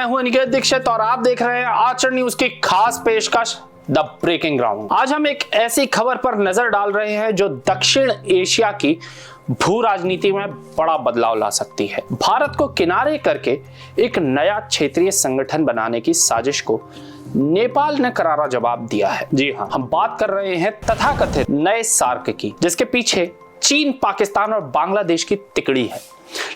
हूं अनिकेत दीक्षित और आप देख रहे हैं आचरण न्यूज की खास पेशकश द ब्रेकिंग ग्राउंड। आज हम एक ऐसी खबर पर नजर डाल रहे हैं जो दक्षिण एशिया की भू राजनीति में बड़ा बदलाव ला सकती है। भारत को किनारे करके एक नया क्षेत्रीय संगठन बनाने की साजिश को नेपाल ने करारा जवाब दिया है। जी हां, हम बात कर रहे हैं तथाकथित नए सार्क की, जिसके पीछे चीन, पाकिस्तान और बांग्लादेश की तिकड़ी है।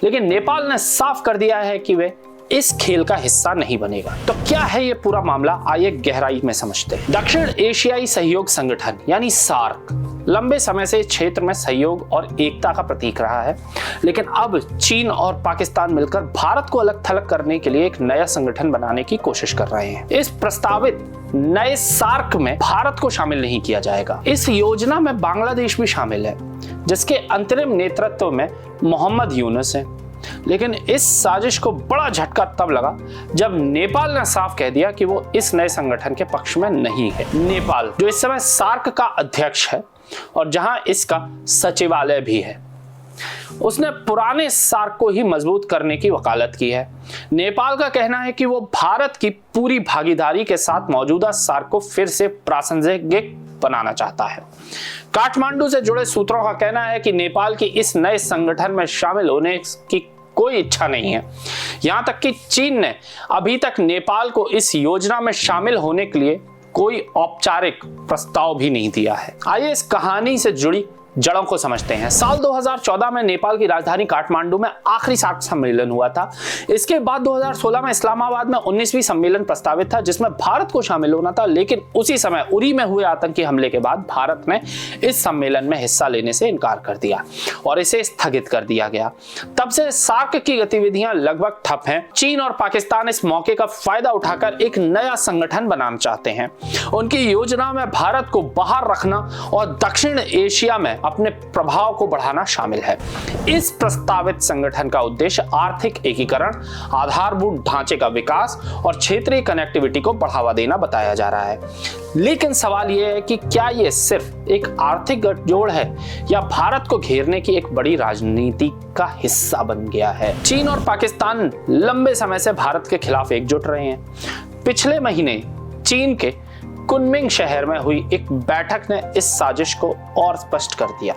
लेकिन नेपाल ने साफ कर दिया है कि वे इस खेल का हिस्सा नहीं बनेगा। तो क्या है ये पूरा मामला, आइए गहराई में समझते हैं। दक्षिण एशियाई सहयोग संगठन यानी सार्क लंबे समय से क्षेत्र में सहयोग और एकता का प्रतीक रहा है, लेकिन अब चीन और पाकिस्तान मिलकर भारत को अलग थलग करने के लिए एक नया संगठन बनाने की कोशिश कर रहे हैं। इस प्रस्तावित नए सार्क में भारत को शामिल नहीं किया जाएगा। इस योजना में बांग्लादेश भी शामिल है, जिसके अंतरिम नेतृत्व में मोहम्मद यूनुस है। लेकिन इस साजिश को बड़ा झटका तब लगा जब नेपाल ने साफ कह दिया कि वो इस नए संगठन के पक्ष में नहीं है। नेपाल, जो इस समय सार्क का अध्यक्ष है और जहां इसका सचिवालय भी है, उसने पुराने सार्क को ही मजबूत करने की वकालत की है। नेपाल का कहना है कि वो भारत की पूरी भागीदारी के साथ मौजूदा सार्क को फिर से प्रासंगिक बनाना चाहता है। काठमांडू से जुड़े सूत्रों का कहना है कि नेपाल की इस नए संगठन में शामिल होने की कोई इच्छा नहीं है। यहां तक कि चीन ने अभी तक नेपाल को इस योजना में शामिल होने के लिए कोई औपचारिक प्रस्ताव भी नहीं दिया है। आइए इस कहानी से जुड़ी जड़ों को समझते हैं। साल 2014 में नेपाल की राजधानी काठमांडू में आखिरी सार्क सम्मेलन हुआ था। इसके बाद 2016 में इस्लामाबाद में 19वीं सम्मेलन प्रस्तावित था, जिसमें भारत को शामिल होना था। लेकिन उसी समय उरी में हुए आतंकी हमले के बाद भारत ने इस सम्मेलन में हिस्सा लेने से इनकार कर दिया और इसे स्थगित कर दिया गया। तब से सार्क की गतिविधियां लगभग ठप हैं। चीन और पाकिस्तान इस मौके का फायदा उठाकर एक नया संगठन बनाना चाहते हैं। उनकी योजना में भारत को बाहर रखना और दक्षिण एशिया में अपने प्रभाव को बढ़ाना शामिल है। इस प्रस्तावित संगठन का उद्देश्य आर्थिक एकीकरण, आधारभूत ढांचे का विकास और क्षेत्रीय कनेक्टिविटी को बढ़ावा देना बताया जा रहा है। लेकिन सवाल यह है कि क्या यह सिर्फ एक आर्थिक गठजोड़ है या भारत को घेरने की एक बड़ी राजनीति का हिस्सा बन गया है। चीन और पाकिस्तान लंबे समय से भारत के खिलाफ एकजुट रहे हैं। पिछले महीने चीन के कुनमिंग शहर में हुई एक बैठक ने इस साजिश को और स्पष्ट कर दिया।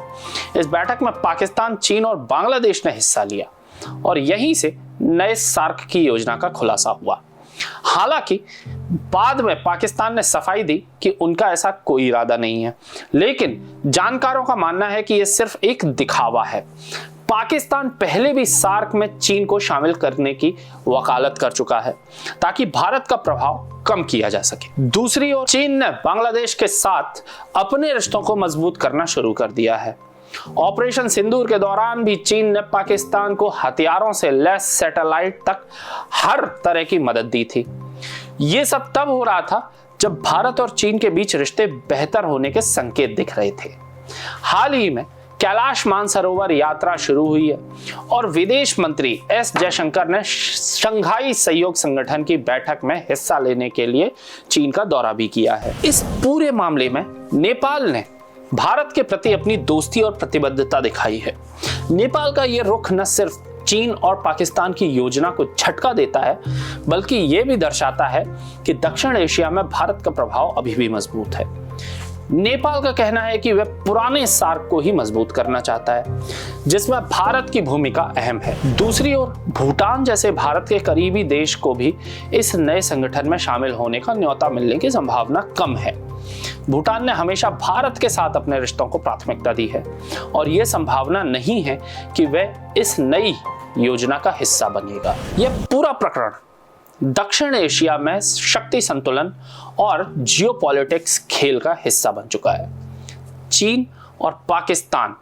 इस बैठक में पाकिस्तान, चीन और बांग्लादेश ने हिस्सा लिया और यहीं से नए सार्क की योजना का खुलासा हुआ। हालांकि बाद में पाकिस्तान ने सफाई दी कि उनका ऐसा कोई इरादा नहीं है, लेकिन जानकारों का मानना है कि यह सिर्फ एक दिखावा है। पाकिस्तान पहले भी सार्क में चीन को शामिल करने की वकालत कर चुका है ताकि भारत का प्रभाव कम किया जा सके। दूसरी ओर चीन ने बांग्लादेश के साथ अपने रिश्तों को मजबूत करना शुरू कर दिया है। ऑपरेशन सिंदूर के दौरान भी चीन ने पाकिस्तान को हथियारों से लैस सैटेलाइट तक हर तरह की मदद दी थी। यह सब तब हो रहा था जब भारत और चीन के बीच रिश्ते बेहतर होने के संकेत दिख रहे थे। हाल ही में कैलाश मानसरोवर यात्रा शुरू हुई है और विदेश मंत्री एस जयशंकर ने शंघाई सहयोग संगठन की बैठक में हिस्सा लेने के लिए चीन का दौरा भी किया है। इस पूरे मामले में नेपाल ने भारत के प्रति अपनी दोस्ती और प्रतिबद्धता दिखाई है। नेपाल का यह रुख न सिर्फ चीन और पाकिस्तान की योजना को झटका देता है, बल्कि यह भी दर्शाता है कि दक्षिण एशिया में भारत का प्रभाव अभी भी मजबूत है। नेपाल का कहना है कि वह पुराने सार्क को ही मजबूत करना चाहता है, जिसमें भारत की भूमिका अहम है। दूसरी ओर भूटान जैसे भारत के करीबी देश को भी इस नए संगठन में शामिल होने का न्योता मिलने की संभावना कम है। भूटान ने हमेशा भारत के साथ अपने रिश्तों को प्राथमिकता दी है और यह संभावना नहीं है कि वह इस नई योजना का हिस्सा बनेगा। यह पूरा प्रकरण दक्षिण एशिया में शक्ति संतुलन और जियोपॉलिटिक्स खेल का हिस्सा बन चुका है। चीन और पाकिस्तान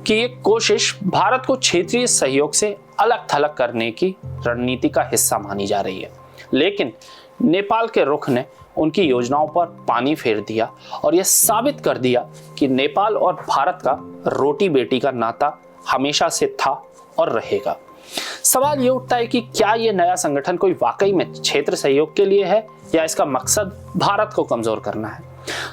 की एक कोशिश भारत को क्षेत्रीय सहयोग से अलग थलग करने की रणनीति का हिस्सा मानी जा रही है। लेकिन नेपाल के रुख ने उनकी योजनाओं पर पानी फेर दिया और यह साबित कर दिया कि नेपाल और भारत का रोटी बेटी का नाता हमेशा से था और रहेगा। सवाल ये उठता है कि क्या यह नया संगठन कोई वाकई में क्षेत्र सहयोग के लिए है या इसका मकसद भारत को कमजोर करना है।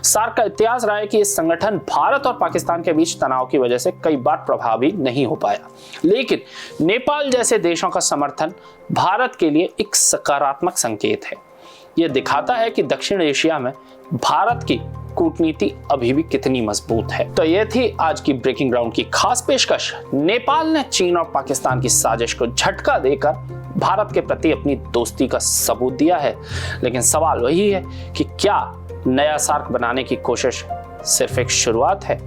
सार्क का इतिहास रहा है कि इस संगठन भारत और पाकिस्तान के बीच तनाव की वजह से कई बार प्रभावी नहीं हो पाया, लेकिन नेपाल जैसे देशों का समर्थन भारत के लिए एक सकारात्मक संकेत है। यह दिखाता है कि दक्षिण एशिया में भारत की कूटनीति अभी भी कितनी मजबूत है। तो यह थी आज की ब्रेकिंग ग्राउंड की खास पेशकश। नेपाल ने चीन और पाकिस्तान की साजिश को झटका देकर भारत के प्रति अपनी दोस्ती का सबूत दिया है, लेकिन सवाल वही है कि क्या नया सार्क बनाने की कोशिश सिर्फ एक शुरुआत है?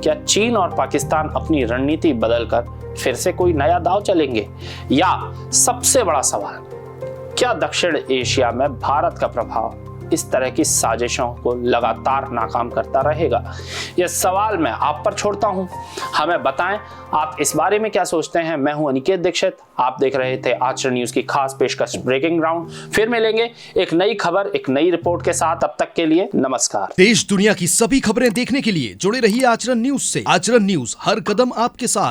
क्या चीन और पाकिस्तान अपनी रणनीति बदलकर फिर से कोई नया दांव चलेंगे? या सबसे बड़ा सवाल, क्या दक्षिण एशिया में भारत का प्रभाव इस तरह की साजिशों को लगातार नाकाम करता रहेगा? यह सवाल मैं आप पर छोड़ता हूं, हमें बताएं आप इस बारे में क्या सोचते हैं। मैं हूं अनिकेत दीक्षित, आप देख रहे थे आचरण न्यूज की खास पेशकश ब्रेकिंग ग्राउंड। फिर मिलेंगे एक नई खबर, एक नई रिपोर्ट के साथ। अब तक के लिए नमस्कार। देश दुनिया की सभी खबरें देखने के लिए जुड़े रहिए आचरण न्यूज से। आचरण न्यूज, हर कदम आपके साथ।